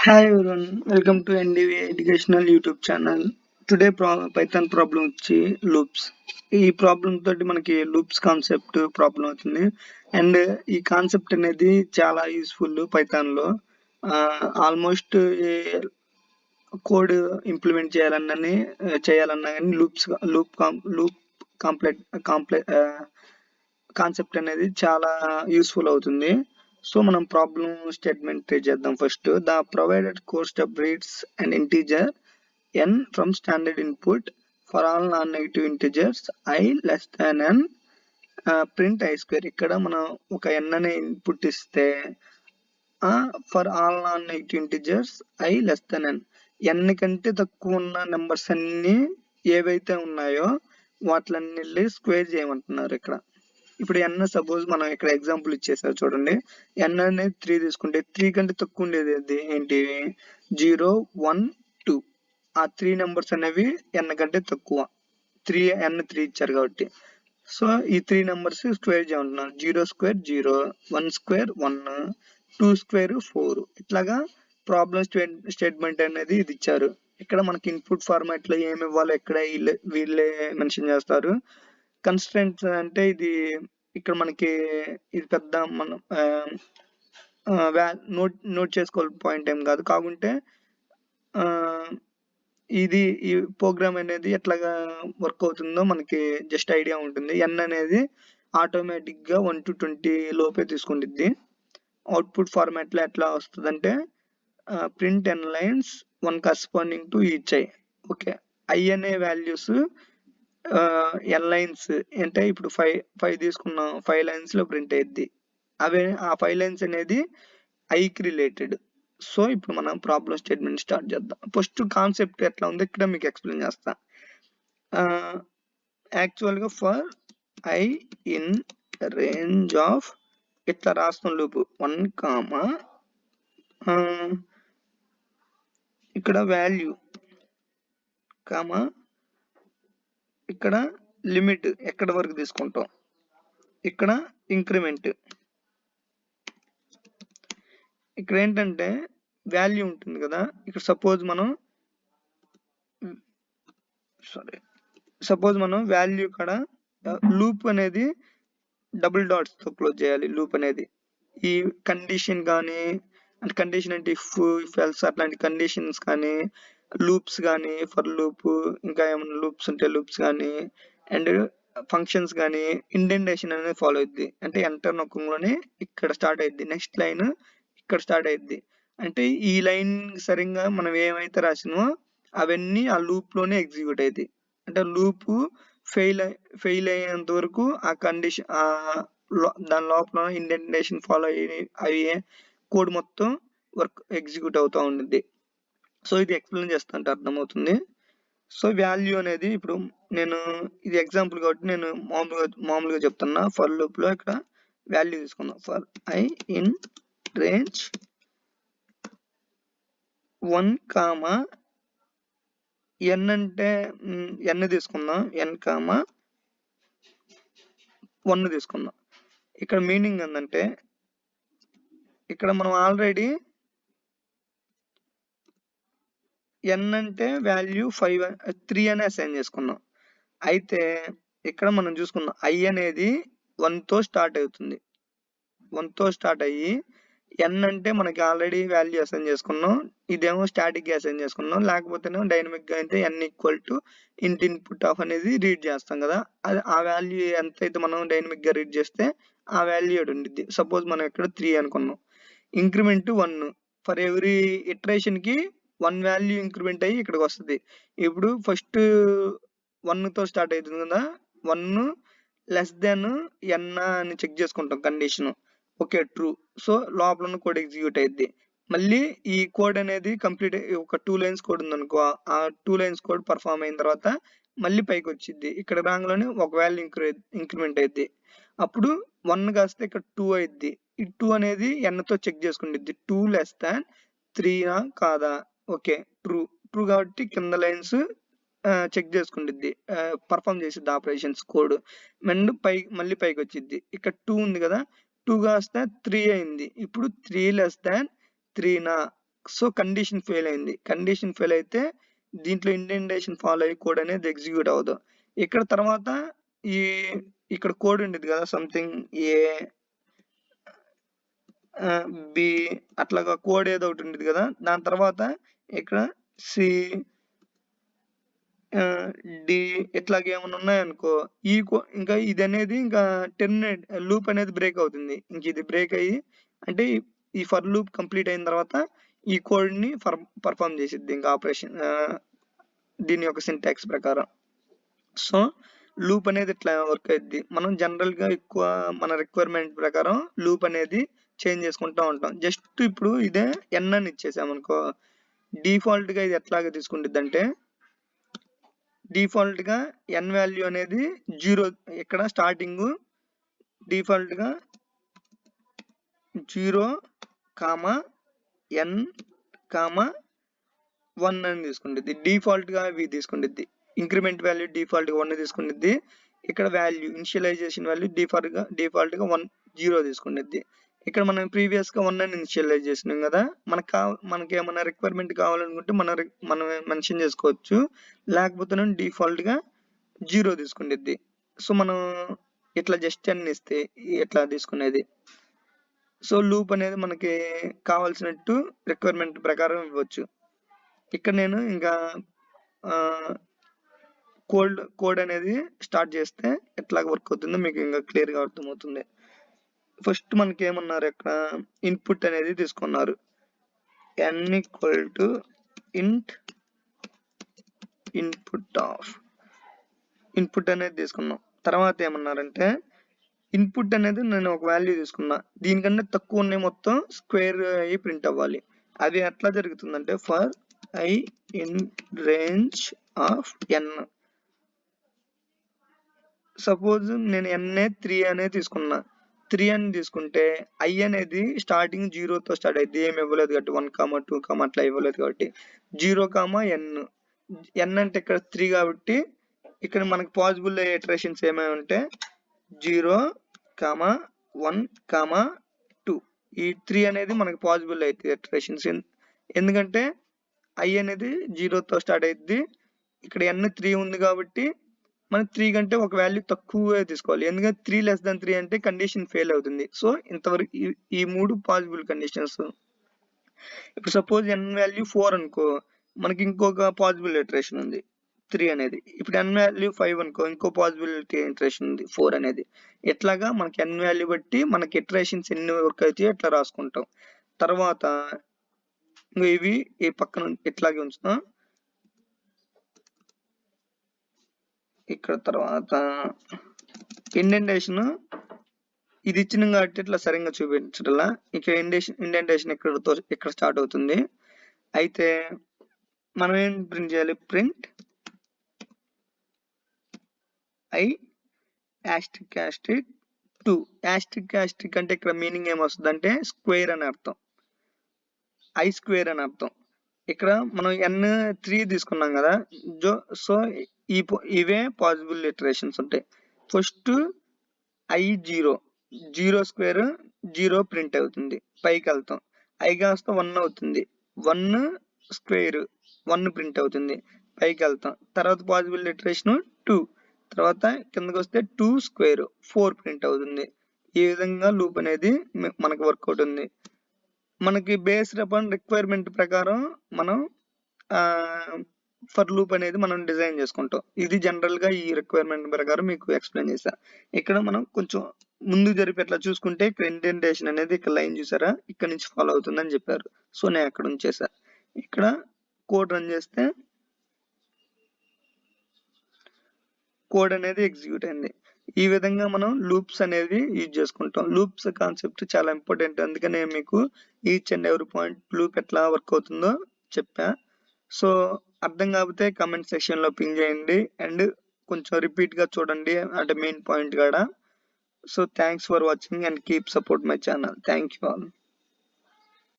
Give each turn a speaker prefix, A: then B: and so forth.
A: Hi everyone, welcome to NDV Educational YouTube channel. Today Python problem వచ్చి loops. ఈ problem తోటి మనకి loops concept problem అవుతుంది. And ఈ కాన్సెప్ట్ అనేది చాలా యూస్ఫుల్ పైథాన్ లో. ఆల్మోస్ట్ కోడ్ ఇంప్లిమెంట్ చేయాలన్నా కానీ లూప్ కాంప్లెక్స్ కాన్సెప్ట్ అనేది చాలా యూస్ఫుల్ అవుతుంది. సో మనం ప్రాబ్లం స్టేట్మెంట్ ట్రీట్ చేద్దాం. First the provided code step reads and integer n from standard input for all non negative integers i less than n print i square. ఇక్కడ మనం ఒక n అనే input ఇస్తే for all non negative integers i less than n, n కంటే తక్కువ ఉన్న numbers అన్ని ఏవైతే ఉన్నాయో వాటిలన్నీ స్క్వేర్ చేయమంటున్నారు. ఇప్పుడు n సపోజ్ మనం ఇక్కడ ఎగ్జాంపుల్ ఇచ్చేసారు చూడండి. n అనేది 3 తీసుకుంటే 3 కంటే తక్కువ ఉండేది ఏంటి? 0, 1, 2. ఆ 3 నెంబర్స్ అనేవి n కంటే తక్కువ. 3 ఇచ్చారు కాబట్టి. సో ఈ 3 నెంబర్స్ స్క్వేర్ చేయమంటున్నారు. 0 స్క్వేర్ 0, 1 స్క్వేర్ 1, 2 స్క్వేర్ 4. ఇట్లాగా ప్రాబ్లం స్టేట్మెంట్ అనేది ఇది ఇచ్చారు. ఇక్కడ మనకి ఇన్పుట్ ఫార్మాట్ లో ఏమి ఇవ్వాలో ఇక్కడ వీళ్ళే మెన్షన్ చేస్తారు. కన్స్ట్రెంట్స్ అంటే ఇది ఇక్కడ మనకి ఇది పెద్ద మనం నోట్ చేసుకోవాలి పాయింట్ ఏం కాదు. కాకుంటే ఇది ఈ ప్రోగ్రామ్ అనేది ఎట్లాగా వర్క్ అవుతుందో మనకి జస్ట్ ఐడియా ఉంటుంది. n అనేది ఆటోమేటిక్ గా 1 to 20 లోపే తీసుకుంటుంది. అవుట్పుట్ ఫార్మాట్ లో ఎట్లా వస్తుంది అంటే print n lines 1 corresponding to each i. Okay, i అనే వాల్యూస్ n లైన్స్ అంటే ఇప్పుడు 5 తీసుకున్నాం, 5 లైన్స్ లో ప్రింట్ అయ్యిద్ది. ఆ 5 లైన్స్ అనేది i కి రిలేటెడ్. సో ఇప్పుడు మనం ప్రాబ్లం స్టేట్మెంట్ స్టార్ట్ చేద్దాం. ఫస్ట్ కాన్సెప్ట్ ఎట్లా ఉందో ఇక్కడ మీకు ఎక్స్ప్లెయిన్ చేస్తా. యాక్చువల్ గా for i in range of ఇట్లా రాస్తాం లూప్ 1, ఇక్కడ వాల్యూ కామా ఇక్కడ లిమిట్ ఎక్కడ వరకు తీసుకుంటాం, ఇక్కడ ఇంక్రిమెంట్. ఇక్కడ ఏంటంటే వాల్యూ ఉంటుంది కదా. ఇక్కడ సపోజ్ మనం వాల్యూ ఇక్కడ లూప్ అనేది డబుల్ డాట్స్ తో క్లోజ్ చేయాలి. లూప్ అనేది ఈ కండిషన్ కానీ, అంటే కండిషన్ అంటే ఇఫ్ ఎల్స్ అట్లాంటి కండిషన్స్ కానీ, లూప్స్ కానీ, ఫర్ లూప్, ఇంకా ఏమైనా లూప్స్ ఉంటే లూప్స్ కానీ, అండ్ ఫంక్షన్స్ కానీ ఇండెంటేషన్ అనేది ఫాలో అయ్యిద్ది. అంటే ఎంటర్ నొక్కంలోనే ఇక్కడ స్టార్ట్ అయ్యిద్ది, నెక్స్ట్ లైన్ ఇక్కడ స్టార్ట్ అయ్యిద్ది. అంటే ఈ లైన్ సరిగ్గా మనం ఏమైతే రాసినామో అవన్నీ ఆ లూప్ లోనే ఎగ్జిక్యూట్ అయ్యిద్ది. అంటే లూప్ ఫెయిల్ అయ్యేంత వరకు ఆ కండిషన్ దాని లోపల ఇండెంటేషన్ ఫాలో అయ్యే కోడ్ మొత్తం వర్క్ ఎగ్జిక్యూట్ అవుతూ ఉంటుంది. సో ఇది ఎక్స్ప్లెయిన్ చేస్తుంటే అర్థమవుతుంది. సో వాల్యూ అనేది ఇప్పుడు నేను ఇది ఎగ్జాంపుల్ కాబట్టి నేను మామూలుగా చెప్తున్నా. ఫర్ లూప్ లో ఇక్కడ వాల్యూ తీసుకున్నాం. For i in range 1, n అంటే n తీసుకుందాం, n, 1 తీసుకుందాం. ఇక్కడ మీనింగ్ ఏంటంటే ఇక్కడ మనం ఆల్రెడీ n అంటే వాల్యూ 3 అని అసైన్ చేసుకున్నాం. అయితే ఇక్కడ మనం చూసుకున్నాం i అనేది 1 తో స్టార్ట్ అవుతుంది. 1 తో స్టార్ట్ అయ్యి n అంటే మనకి ఆల్రెడీ వాల్యూ అసైన్ చేసుకున్నాం. ఇదేమో స్టాటిక్ గా అసైన్ చేసుకున్నాం. లేకపోతేనేమో డైనమిక్ గా అయితే n ఈక్వల్ టు ఇంట్ ఇన్పుట్ ఆఫ్ అనేది రీడ్ చేస్తాం కదా. అది ఆ వాల్యూ ఎంత అయితే మనం డైనమిక్ గా రీడ్ చేస్తే ఆ వాల్యూ ఉండిద్ది. సపోజ్ మనం ఇక్కడ 3 అనుకున్నాం. ఇంక్రిమెంట్ 1 ఫర్ ఎవ్రీ ఇటరేషన్ కి 1 వాల్యూ ఇంక్రిమెంట్ అయ్యి ఇక్కడికి వస్తుంది. ఇప్పుడు ఫస్ట్ 1 తో స్టార్ట్ అవుతుంది కదా. 1 లెస్ దెన్ n అని చెక్ చేసుకుంటాం కండిషన్. Okay, true. సో లోపల ఉన్న కోడ్ ఎగ్జిక్యూట్ అయ్యిద్ది. మళ్ళీ ఈ కోడ్ అనేది కంప్లీట్ ఒక 2 లైన్స్ కోడ్ ఉంది అనుకో. ఆ 2 లైన్స్ కోడ్ పర్ఫామ్ అయిన తర్వాత మళ్ళీ పైకి వచ్చింది. ఇక్కడ రాగానే ఒక వాల్యూ ఇంక్రిమెంట్ అయ్యిద్ది. అప్పుడు 1 కాస్తే ఇక్కడ 2 అయ్యిద్ది. ఈ 2 అనేది n తో చెక్ చేసుకుంటుంది. 2 లెస్ దాన్ 3 కాదా? ఓకే, ట్రూ కాబట్టి కింద లైన్స్ చెక్ చేసుకుంటుంది, పర్ఫామ్ చేసిద్ది ఆపరేషన్స్ కోడ్. మళ్ళీ పైకి వచ్చింది. ఇక్కడ 2 ఉంది కదా, 2 కాస్త 3 అయింది. ఇప్పుడు 3 less than 3 so condition fail అయింది. కండిషన్ ఫెయిల్ అయితే దీంట్లో ఇండెంటేషన్ ఫాలో అయ్యి కోడ్ అనేది ఎగ్జిక్యూట్ అవ్వదు. ఇక్కడ తర్వాత ఈ ఇక్కడ కోడ్ ఉండేది కదా, సంథింగ్ ఏ బి అట్లాగా కోడ్ ఏదో ఒకటి ఉండేది కదా. దాని తర్వాత ఇక్కడ సి డి ఇట్లాగ ఏమైనా ఉన్నాయనుకో, ఇంకా ఇది అనేది ఇంకా టెర్మినేట్ లూప్ అనేది బ్రేక్ అవుతుంది. ఇంక ఇది బ్రేక్ అయ్యి అంటే ఈ ఫర్ లూప్ కంప్లీట్ అయిన తర్వాత ఈ కోడ్ ని పర్ఫామ్ చేసిద్ది ఇంకా ఆపరేషన్ దీని యొక్క సింటాక్స్ ప్రకారం. సో లూప్ అనేది ఇట్లా వర్క్ అయ్యిద్ది. మనం జనరల్ గా ఎక్కువ మన రిక్వైర్మెంట్ ప్రకారం లూప్ అనేది చేంజ్ చేసుకుంటూ ఉంటాం. జస్ట్ ఇప్పుడు ఇదే ఎన్ అని ఇచ్చేసామనుకో, డిఫాల్ట్ గా ఇది ఎట్లాగా తీసుకుంటుంది అంటే డిఫాల్ట్ గా ఎన్ వాల్యూ అనేది 0. ఇక్కడ స్టార్టింగ్ డిఫాల్ట్ గా 0, n, 1 అని తీసుకుంటుంది. డిఫాల్ట్ గా ఇవి తీసుకుంటుంది. ఇంక్రిమెంట్ వాల్యూ డిఫాల్ట్ గా 1 తీసుకుంటుంది. ఇక్కడ వాల్యూ ఇనిషియలైజేషన్ వాల్యూ డిఫాల్ట్ గా 0 తీసుకుంటుంది. ఇక్కడ మనం ప్రీవియస్ గా 1 అని ఇనిషియలైజ్ చేసినాం కదా. మనకి ఏమైనా రిక్వైర్మెంట్ కావాలనుకుంటే మనం మెన్షన్ చేసుకోవచ్చు, లేకపోతే డిఫాల్ట్ గా 0 తీసుకుంటుంది. సో మనం ఇట్లా జస్ట్ అని ఇస్తే ఇట్లా తీసుకునేది. సో లూప్ అనేది మనకి కావాల్సినట్టు రిక్వైర్మెంట్ ప్రకారం ఇవ్వచ్చు. ఇక్కడ నేను ఇంకా కోడ్ అనేది స్టార్ట్ చేస్తే ఎట్లా వర్క్ అవుతుందో మీకు ఇంకా క్లియర్ గా అర్థమవుతుంది. ఫస్ట్ మనకి ఏమన్నారు, ఇక్కడ ఇన్పుట్ అనేది తీసుకున్నారు. n ఈక్వల్ టు ఇంట్ ఇన్పుట్ అనేది తీసుకున్నాం. తర్వాత ఏమన్నారంటే ఇన్పుట్ అనేది నేను ఒక వాల్యూ తీసుకున్నా, దీనికన్నా తక్కువ ఉన్నాయి మొత్తం స్క్వేర్ అయ్యి ప్రింట్ అవ్వాలి. అది ఎట్లా జరుగుతుందంటే for i in range of n. Suppose నేను n 3 అనేది తీసుకున్నా. 3 అని తీసుకుంటే i అనేది స్టార్టింగ్ 0 తో స్టార్ట్ అయింది, ఏమి ఇవ్వలేదు కాబట్టి 1, 2 అట్లా ఇవ్వలేదు కాబట్టి 0, n అంటే ఇక్కడ 3 కాబట్టి ఇక్కడ మనకు పాసిబుల్ అయ్యే ఇటరేషన్స్ ఏమైనా ఉంటే 0, 1, 2 ఈ 3 అనేది మనకు పాసిబుల్ అవుతుంది ఇటరేషన్స్. ఎందుకంటే i అనేది 0 తో స్టార్ట్ అయింది, ఇక్కడ n 3 ఉంది కాబట్టి మనం 3 కంటే ఒక వాల్యూ తక్కువ తీసుకోవాలి. ఎందుకంటే 3 <3 అంటే కండిషన్ ఫెయిల్ అవుతుంది. సో ఇంతవరకు ఈ 3 పాసిబుల్ కండిషన్స్. ఇప్పుడు సపోజ్ n వాల్యూ 4 అనుకో, మనకి ఇంకొక పాసిబుల్ ఇటరేషన్ ఉంది 3 అనేది. ఇప్పుడు n వాల్యూ 5 అనుకో, ఇంకో పాసిబిలిటీ ఇటరేషన్ ఉంది 4 అనేది. ఇట్లాగా మనకి n వాల్యూ బట్టి మనకి ఇటరేషన్స్ ఎన్ని వర్క్ అవుతాయో ఇట్లా రాసుకుంటాం. తర్వాత ఇవి ఈ పక్కన ఇట్లాగే ఉంచుతాం. ఇక్కడ తర్వాత ఇండెంటేషన్ ఇది ఇచ్చిన కాబట్టి ఇట్లా సరిగ్గా చూపించటలా. ఇక్కడ ఇండెంటేషన్ ఇక్కడ స్టార్ట్ అవుతుంది. అయితే మనం ఏం ప్రింట్ చేయాలి, ప్రింట్ i **2. *** అంటే ఇక్కడ మీనింగ్ ఏమొస్తుంది అంటే స్క్వేర్ అని అర్థం, i స్క్వేర్ అని అర్థం. ఇక్కడ మనం n 3 తీసుకున్నాం కదా, సో ఇవే పాసిబుల్ ఇటరేషన్స్ ఉంటాయి. ఫస్ట్ i 0 స్క్వేర్ 0 ప్రింట్ అవుతుంది, పైకి వెళ్తాం. i కాస్త 1 అవుతుంది, 1 స్క్వేర్ 1 ప్రింట్ అవుతుంది, పైకి వెళ్తాం. తర్వాత పాసిబుల్ ఇటరేషన్ 2, తర్వాత కిందకి వస్తే 2 స్క్వేర్ 4 ప్రింట్ అవుతుంది. ఈ విధంగా లూప్ అనేది మనకి వర్కౌట్ ఉంది. మనకి బేస్డ్ అపాన్ రిక్వైర్మెంట్ ప్రకారం మనం ఫర్ లూప్ అనేది మనం డిజైన్ చేసుకుంటాం. ఇది జనరల్ గా ఈ రిక్వైర్మెంట్ ప్రకారం మీకు ఎక్స్ప్లెయిన్ చేశా. ఇక్కడ మనం కొంచెం ముందు జరిపి ఎట్లా చూసుకుంటే ఇక్కడ ఇండెంటేషన్ అనేది ఇక్కడ లైన్ చూసారా, ఇక్కడ నుంచి ఫాలో అవుతుందని చెప్పారు. సో నేను అక్కడ ఉంచేసా. ఇక్కడ కోడ్ రన్ చేస్తే కోడ్ అనేది ఎగ్జిక్యూట్ అయింది. ఈ విధంగా మనం లూప్స్ అనేది యూజ్ చేసుకుంటాం. లూప్స్ కాన్సెప్ట్ చాలా ఇంపార్టెంట్, అందుకనే మీకు each and every point loop ఎట్లా వర్క్ అవుతుందో చెప్పా. సో అర్థం కాకపోతే కమెంట్ సెక్షన్ లో పింగ్ చేయండి అండ్ కొంచెం రిపీట్ గా చూడండి అంటే మెయిన్ పాయింట్ కాడ. So thanks for watching and keep support my channel. Thank you all.